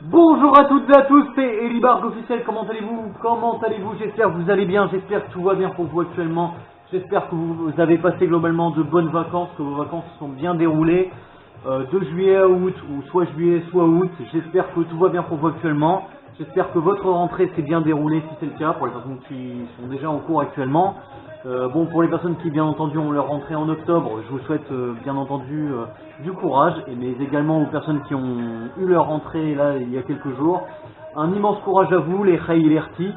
Bonjour à toutes et à tous, c'est Elibarg officiel, comment allez-vous? J'espère que vous allez bien, j'espère que tout va bien pour vous actuellement. J'espère que vous avez passé globalement de bonnes vacances, que vos vacances se sont bien déroulées de juillet à août, ou soit juillet soit août. J'espère que tout va bien pour vous actuellement. J'espère que votre rentrée s'est bien déroulée si c'est le cas, pour les personnes qui sont déjà en cours actuellement. Bon, pour les personnes qui bien entendu ont leur rentrée en octobre, je vous souhaite bien entendu du courage, mais également aux personnes qui ont eu leur rentrée là il y a quelques jours, un immense courage à vous les Khay et les Rti.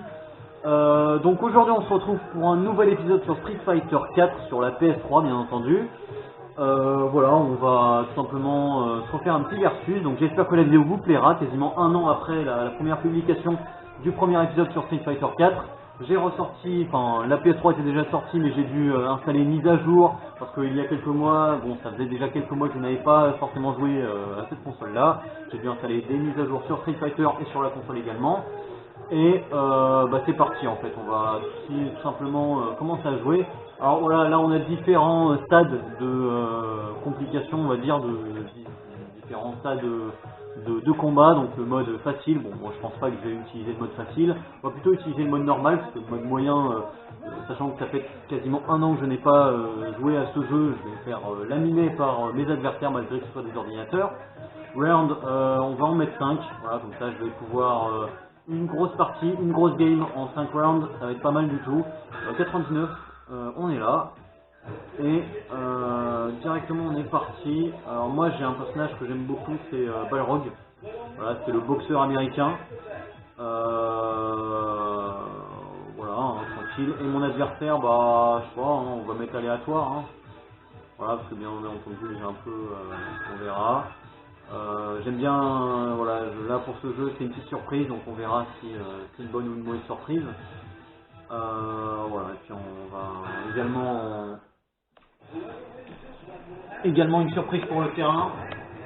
Donc aujourd'hui on se retrouve pour un nouvel épisode sur Street Fighter 4 sur la PS3 bien entendu. Voilà, on va tout simplement se refaire un petit versus, donc j'espère que la vidéo vous plaira, quasiment un an après la première publication du premier épisode sur Street Fighter 4. J'ai ressorti, enfin la PS3 était déjà sortie mais j'ai dû installer une mise à jour parce qu'il y a quelques mois, bon ça faisait déjà quelques mois que je n'avais pas forcément joué à cette console là. J'ai dû installer des mises à jour sur Street Fighter et sur la console également. Et c'est parti en fait, on va tout simplement commencer à jouer. Alors voilà, là on a différents stades de complications, on va dire, différents stades de combat. Donc le mode facile, bon moi je pense pas que je vais utiliser le mode facile, on va plutôt utiliser le mode normal, parce que le mode moyen, sachant que ça fait quasiment un an que je n'ai pas joué à ce jeu, je vais me faire laminer par mes adversaires malgré que ce soit des ordinateurs. Round, on va en mettre 5, voilà, comme ça je vais pouvoir une grosse partie, une grosse game en 5 rounds, ça va être pas mal du tout. 99, on est là. Et directement on est parti. Alors moi j'ai un personnage que j'aime beaucoup, c'est Balrog. Voilà, c'est le boxeur américain. Voilà, hein, tranquille. Et mon adversaire, bah je sais pas, hein, on va mettre aléatoire. Hein. Voilà, parce que bien entendu j'ai un peu, on verra. J'aime bien, voilà, là pour ce jeu c'est une petite surprise, donc on verra si c'est une bonne ou une mauvaise surprise. Voilà, et puis on va également une surprise pour le terrain.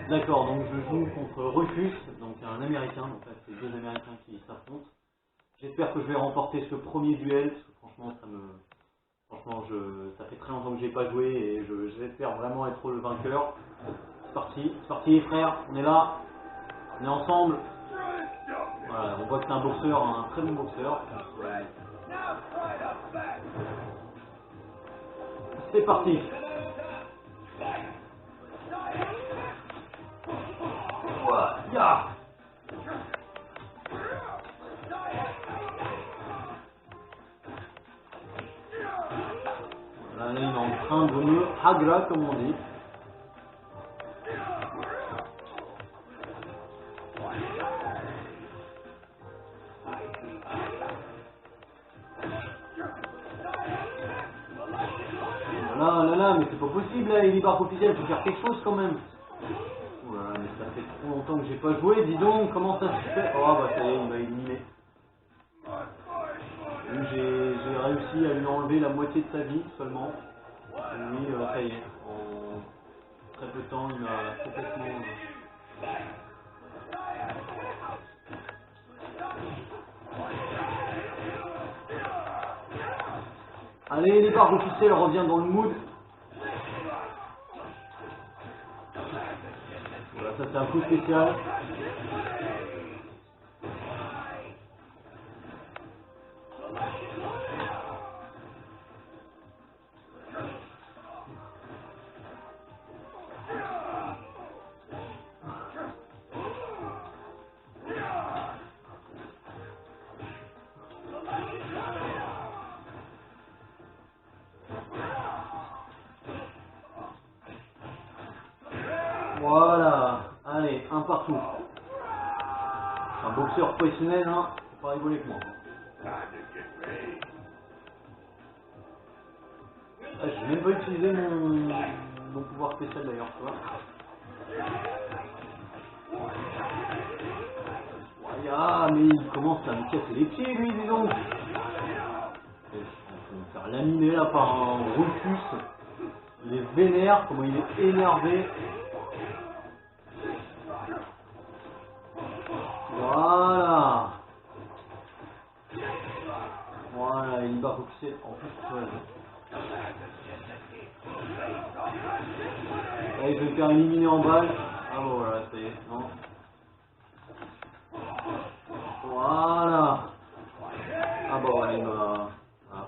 D'accord, donc je joue contre Rufus, donc un américain, donc là c'est deux américains qui s'affrontent. J'espère que je vais remporter ce premier duel, parce que franchement ça fait très longtemps que j'ai pas joué et j'espère vraiment être le vainqueur. C'est parti les frères, on est là, on est ensemble. Voilà, on voit que c'est un boxeur, un très bon boxeur. C'est parti. Yeah. Là, il est en train de me hagra comme on dit. Là, mais c'est pas possible là, Elibarg officiel, faut faire quelque chose quand même. Voilà, mais ça fait trop longtemps que j'ai pas joué, dis donc, comment ça se fait? Oh bah ça y est, il m'a éliminé. J'ai réussi à lui enlever la moitié de sa vie seulement. Et lui, ça y est, en très peu de temps, il m'a complètement... Allez, Elibarg officiel revient dans le mood. Voilà, ça c'est un coup spécial. Voilà, allez, un partout. C'est un boxeur professionnel, hein, faut pas rigoler avec moi. Ah, j'ai même pas utilisé mon pouvoir spécial d'ailleurs, tu vois. Ah, mais il commence à me casser les pieds, lui, dis donc. Je vais me faire laminer là par un Rufus. Il est vénère, comment il est énervé. Voilà. Voilà, il va focuser en plus. Allez, je vais me faire éliminer en balle. Ah bon, voilà, ça y est, non. Voilà. Ah bon, ouais, il m'a... Voilà.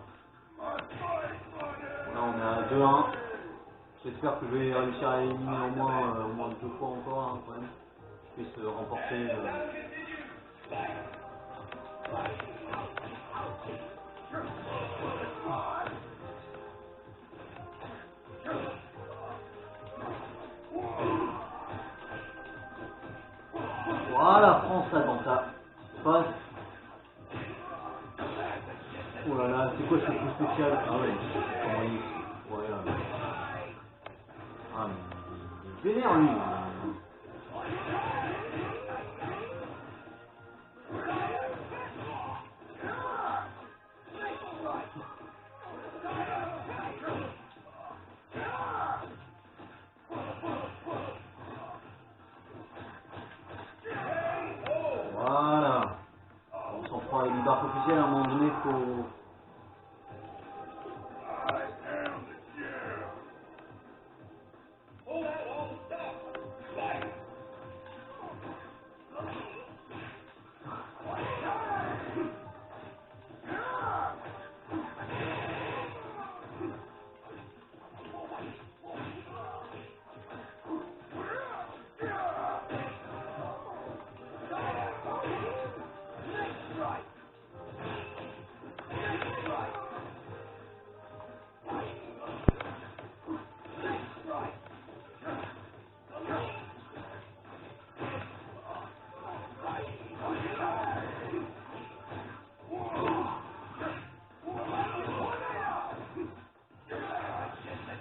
Là, on est à 2-1. J'espère que je vais réussir à éliminer au moins 2 fois encore, hein, quand même. Je puisse remporter... Voilà, prends ça dans ta face. Oh là là, c'est quoi ce coup spécial? Ah ouais, comment il... Ouais, là. Ah mais il est vénère lui. Voilà. On s'en prend avec une barre officielle, à un moment donné, faut...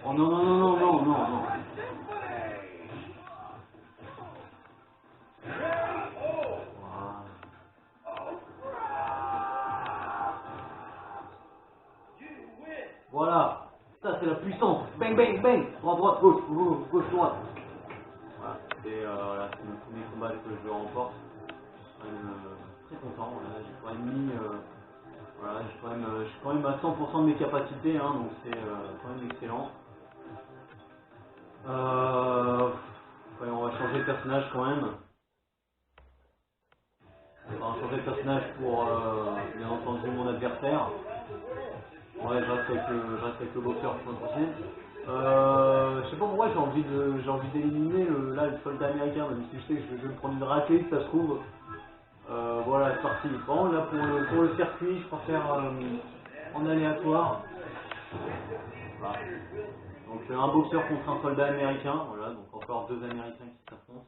Oh non, non, non, non, non, non, non. Voilà, ça c'est la puissance. Bang, bang, bang. Droite, droite, gauche, gauche, gauche, droite. Voilà, voilà, c'est le premier combat que je remporte. Je suis quand même très content. Voilà, j'ai quand même mis, voilà, je suis quand même à 100% de mes capacités, hein, donc c'est quand même excellent. Ouais, on va changer de personnage quand même. On va changer de personnage pour, bien entendu, mon adversaire. Ouais, je reste avec le boxeur pour la prochaine. Je sais pas pourquoi j'ai envie d'éliminer le soldat américain, même si je sais que je vais me prendre une raclée, ça se trouve. Voilà, c'est parti. Bon, là pour le circuit, je préfère en aléatoire. Voilà. Donc un boxeur contre un soldat américain, voilà, donc encore 2 américains qui s'affrontent.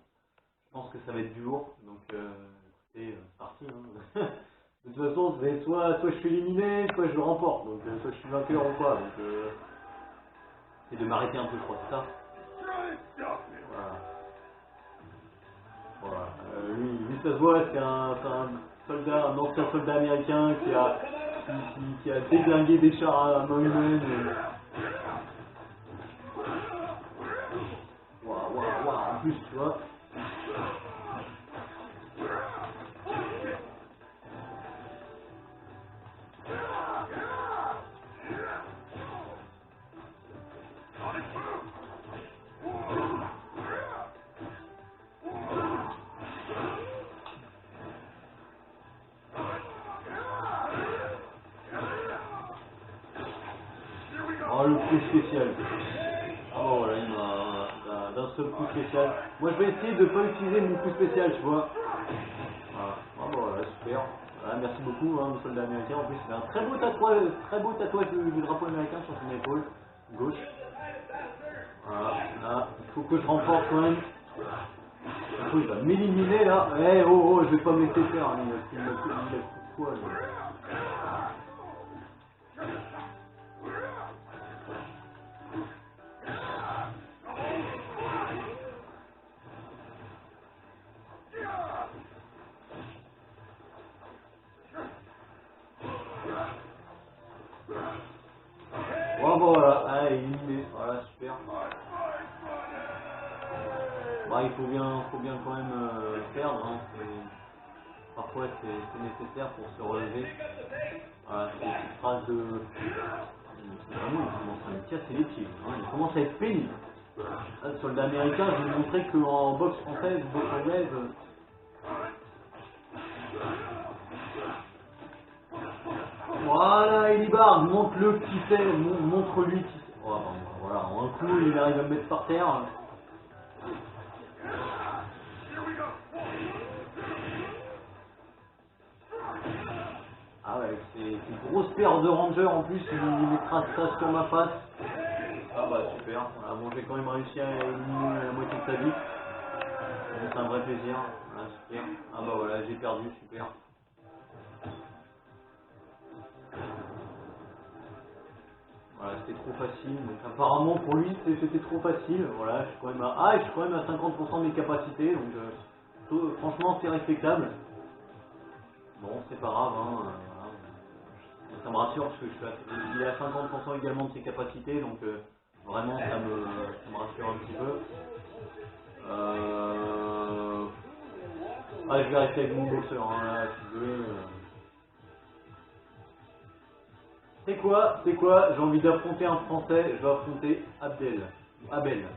Je pense que ça va être du lourd, donc écoutez, c'est parti. Hein. De toute façon, c'est soit je suis éliminé, soit je le remporte, donc soit je suis vainqueur ou pas. Donc c'est de m'arrêter un peu, je crois, c'est ça. Voilà. Voilà. Lui, ça se voit, c'est un soldat, un ancien soldat américain qui a déglingué des chars à main humaine. Waouh, waouh, waouh, en plus, tu vois. Oh, le coup spécial. Oh, voilà, il m'a d'un seul coup spécial. Moi, je vais essayer de ne pas utiliser mon coup spécial, tu vois. Voilà. Oh, bah, voilà, super. Voilà, merci beaucoup, hein, le soldat américain. En plus, il a un très beau tatouage du drapeau américain sur son épaule gauche. Voilà, là, il faut que je remporte quand même. Du coup, il va m'éliminer là. Eh, oh, je vais pas me laisser faire. Hein. Il a coup de quoi, lui. Bon, voilà, ah, éliminé. Voilà, super. Bah, il faut bien quand même perdre. Hein. Parfois, c'est nécessaire pour se relever. Voilà, c'est une petite phrase de... Vraiment, il commence à me casser les pieds. Hein. Il commence à être pénible. Là, le soldat américain, je vais vous montrer qu'en boxe française, boxe anglaise, Voilà, Elibar, montre-le qui c'est, montre-lui qui c'est. Oh, voilà, en un coup, il arrive à me mettre par terre. Ah ouais, c'est une grosse paire de rangers en plus, il mettra ça sur ma face. Ah bah super, voilà, bon j'ai quand même réussi à éliminer la moitié de sa vie. C'est un vrai plaisir, voilà, super. Ah bah voilà, j'ai perdu, super. Voilà, c'était trop facile, donc apparemment pour lui c'était trop facile, voilà, je suis quand même à, je suis quand même à 50% de mes capacités, donc franchement c'est respectable. Bon, c'est pas grave, hein, voilà. Ça me rassure parce que il est à 50% également de ses capacités, donc vraiment ça me rassure un petit peu. Ah, je vais rester avec mon boxeur, hein, là, si tu veux. C'est quoi, j'ai envie d'affronter un Français, je vais affronter Abdel. Abel.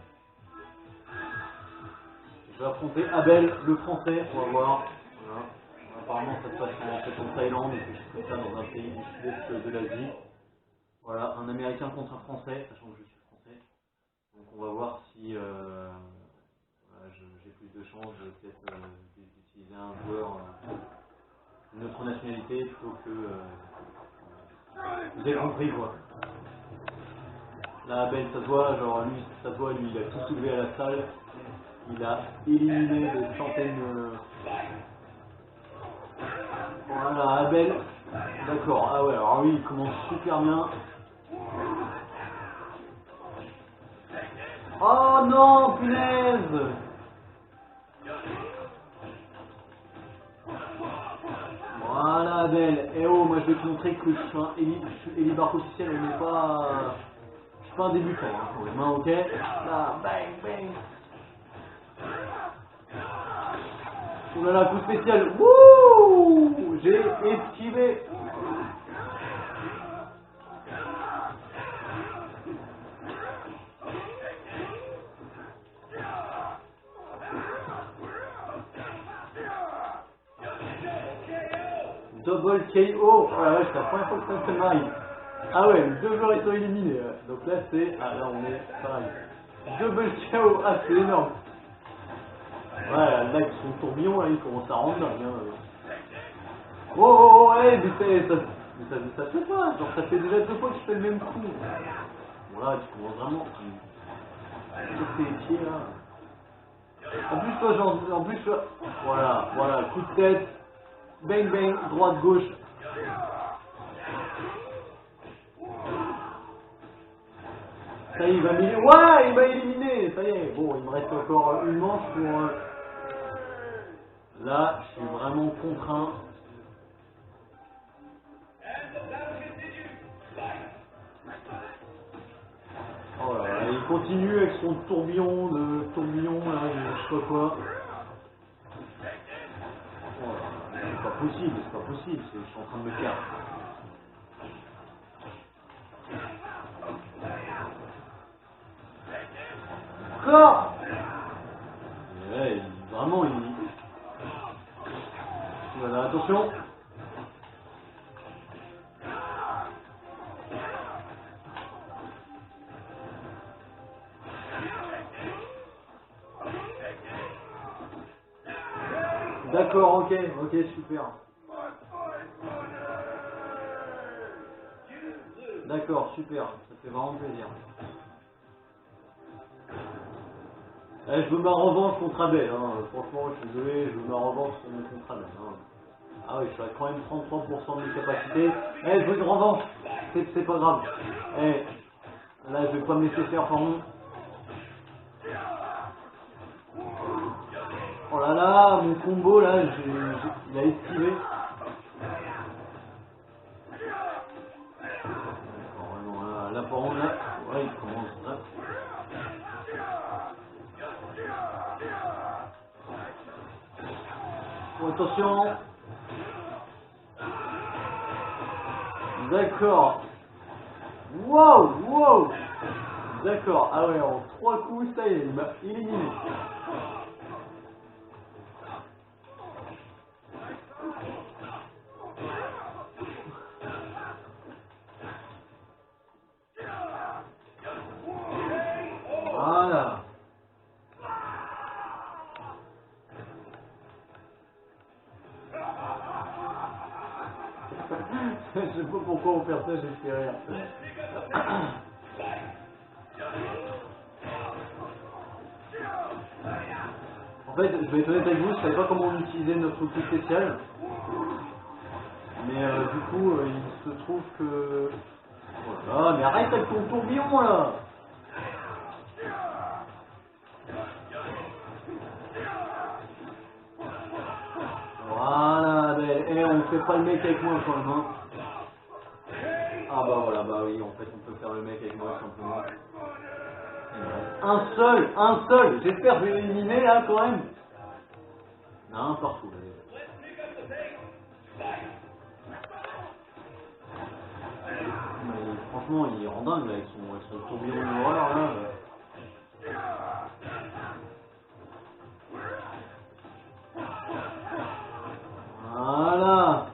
Je vais affronter Abel, le Français, on va voir. Voilà. Apparemment ça se passe en Thaïlande, et puis je fais ça dans un pays du sud-est de l'Asie. Voilà, un Américain contre un Français, sachant que je suis Français. Donc on va voir si voilà, j'ai plus de chances peut-être d'utiliser un joueur d'une autre nationalité plutôt que... vous avez compris quoi. Là, Ben, ça se voit, genre lui, ça se voit, lui, il a tout soulevé à la salle. Il a éliminé des centaines... Voilà, Abel. D'accord, ah ouais, alors lui, il commence super bien. Oh non, punaise! Voilà, Abel. Eh oh, moi je vais te montrer que je suis un Elibark officiel, on n'est pas... Je suis pas un débutant, hein, pour les mains, ok? Là, bang, bang. Oh là là, coup spécial. Wouh! J'ai esquivé. Double KO. Oh la vache, c'est la première fois que ça m'arrive. Ah ouais, les deux joueurs ils sont éliminés. Donc là c'est... Ah là on est pareil. Double KO. Ah c'est énorme. Ouais, là avec son tourbillon, là, il commence à rendre dingue. Hein. Oh, oh, oh, hey, mais ça se fait pas. Genre ça fait déjà 2 fois que je fais le même coup. Bon là tu commences vraiment... Sur tes pieds là. En plus toi, genre, en plus toi... Voilà, coup de tête. Bang bang, droite, gauche. Ça y est, il va m'éliminer. Ouais, il m'a éliminé. Ça y est. Bon, il me reste encore une manche pour... Là, je suis vraiment contraint. Oh là là, il continue avec son tourbillon, là, je sais pas quoi. Oh là là, c'est pas possible, je suis en train de me perdre. Encore. Ouais, vraiment, Voilà, attention. D'accord, ok, super. D'accord, super, ça fait vraiment plaisir. Je veux ma revanche contre Abel, hein. Franchement, je suis désolé, je veux ma revanche contre Abel. Hein. Ah oui, je suis à quand même 33% de mes capacités. Je veux une revanche, c'est pas grave. Là, je vais pas me laisser faire, pardon. Oh là là, mon combo là, il a esquivé. D'accord, là par contre là, ouais, il commence là. Oh, attention. D'accord. Wow. D'accord, ah ouais, en 3 coups, ça y est, il m'a éliminé. Je sais pas pourquoi on perd ça, j'ai fait rire. En fait, je vais être honnête avec vous, je savais pas comment on utilisait notre outil spécial. Mais du coup, il se trouve que... Voilà, mais arrête avec ton tourbillon là! Voilà, ben, on fait pas le mec avec moi quand même. Hein. Ah bah voilà, bah oui, en fait on peut faire le mec avec moi simplement. Un seul, j'espère que je vais l'éliminer là quand même. Non, partout. Mais, franchement, il rend dingue là, avec son tourbillon de l'horreur là. Voilà.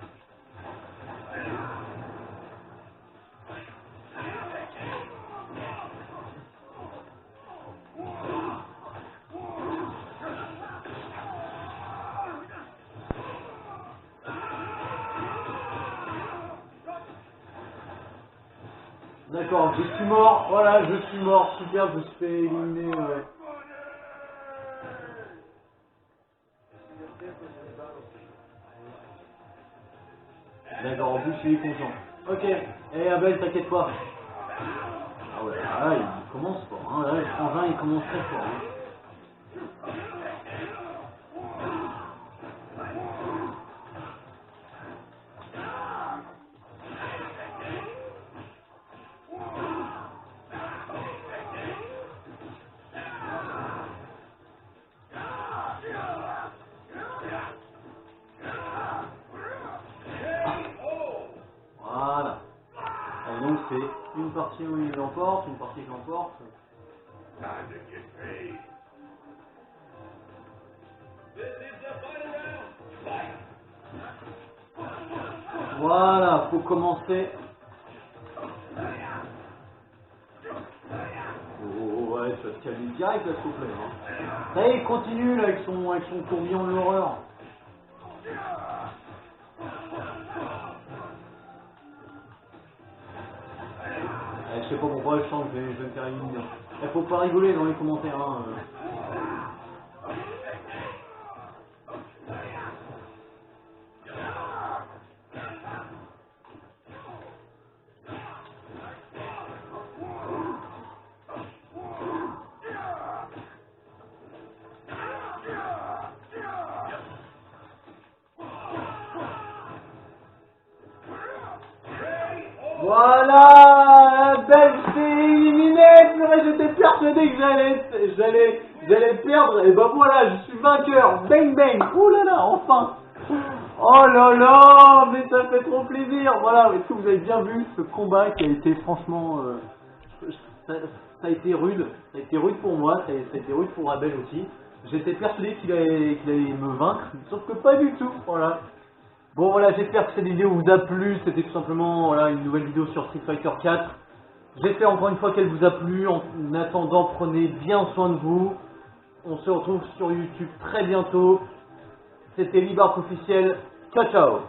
D'accord, je suis mort, voilà, je suis mort, super, je me suis fait éliminer. D'accord, en plus il est content. Ok, et Abel, t'inquiète pas. Ah ouais, là il commence fort, hein. Là le frangin il commence très fort. Hein. Voilà. Et donc c'est une partie où il l'emporte, une partie que l'emporte. Voilà, faut commencer. Oh ouais, tu vas te calmer direct là s'il te plaît. Hein. Ça y est, il continue là avec son tourbillon de l'horreur. Je sais pas pourquoi je sens que je vais me faire éliminer. Il faut pas rigoler dans les commentaires. Hein. Voilà, Belle s'est éliminé, purée, j'étais persuadé que j'allais perdre, et ben voilà, je suis vainqueur, bang bang, ouh là là, enfin. Oh là là, mais ça fait trop plaisir, voilà, est-ce que vous avez bien vu ce combat qui a été franchement, ça a été rude, pour moi, ça a été rude pour Abel aussi. J'étais persuadé qu'il allait me vaincre, sauf que pas du tout, voilà. Bon voilà, j'espère que cette vidéo vous a plu, c'était tout simplement voilà, une nouvelle vidéo sur Street Fighter 4. J'espère encore une fois qu'elle vous a plu, en attendant prenez bien soin de vous. On se retrouve sur YouTube très bientôt. C'était Libark officiel, ciao ciao.